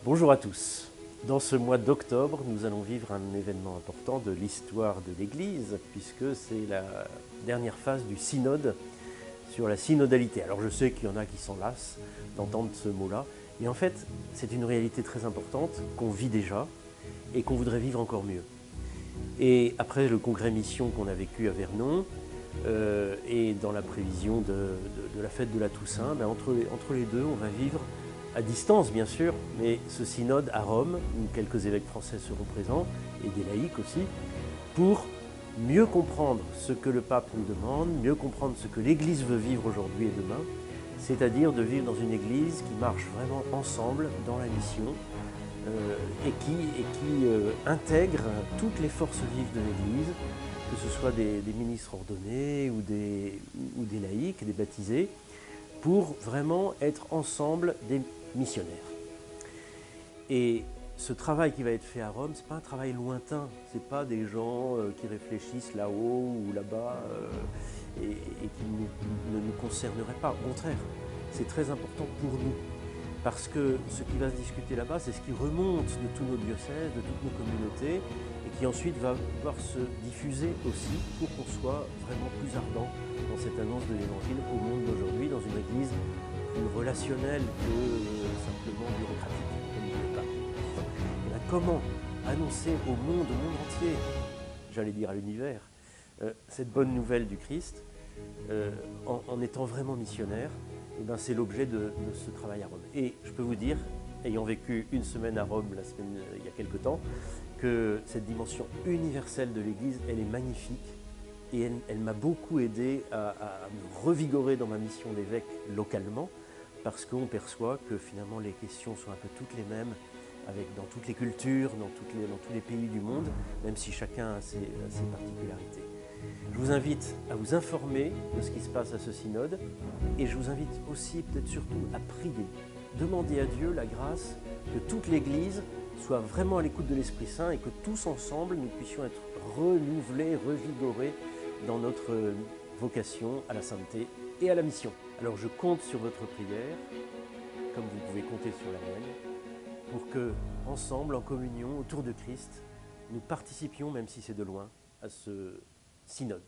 Bonjour à tous. Dans ce mois d'octobre, nous allons vivre un événement important de l'histoire de l'Église, puisque c'est la dernière phase du synode sur la synodalité. Alors je sais qu'il y en a qui s'en lassent d'entendre ce mot-là, mais en fait, c'est une réalité très importante qu'on vit déjà et qu'on voudrait vivre encore mieux. Et après le congrès mission qu'on a vécu à Vernon, et dans la prévision de la fête de la Toussaint, entre les deux, on va vivre à distance bien sûr, mais ce synode à Rome, où quelques évêques français seront présents, et des laïcs aussi, pour mieux comprendre ce que le pape nous demande, mieux comprendre ce que l'Église veut vivre aujourd'hui et demain, c'est-à-dire de vivre dans une Église qui marche vraiment ensemble dans la mission, et qui intègre toutes les forces vives de l'Église, que ce soit des ministres ordonnés ou des laïcs, des baptisés, pour vraiment être ensemble des missionnaires. Et ce travail qui va être fait à Rome, ce n'est pas un travail lointain, ce n'est pas des gens qui réfléchissent là-haut ou là-bas et qui ne nous concerneraient pas. Au contraire, c'est très important pour nous. Parce que ce qui va se discuter là-bas, c'est ce qui remonte de tous nos diocèses, de toutes nos communautés, et qui ensuite va pouvoir se diffuser aussi pour qu'on soit vraiment plus ardent dans cette annonce de l'Évangile au monde d'aujourd'hui, dans une Église plus relationnelle que simplement bureaucratique, comme dit le pape. Et bien, comment annoncer au monde entier, j'allais dire à l'univers, cette bonne nouvelle du Christ, en étant vraiment missionnaire? Eh ben, c'est l'objet de ce travail à Rome. Et je peux vous dire, ayant vécu une semaine à Rome il y a quelque temps, que cette dimension universelle de l'Église, elle est magnifique et elle m'a beaucoup aidé à me revigorer dans ma mission d'évêque localement, parce qu'on perçoit que finalement les questions sont un peu toutes les mêmes dans toutes les cultures, dans tous les pays du monde, même si chacun a ses particularités. Je vous invite à vous informer de ce qui se passe à ce synode et je vous invite aussi, peut-être surtout, à prier. Demander à Dieu la grâce que toute l'Église soit vraiment à l'écoute de l'Esprit Saint et que tous ensemble, nous puissions être renouvelés, revigorés dans notre vocation à la sainteté et à la mission. Alors je compte sur votre prière, comme vous pouvez compter sur la mienne, pour que, ensemble, en communion, autour de Christ, nous participions, même si c'est de loin, à ce synode.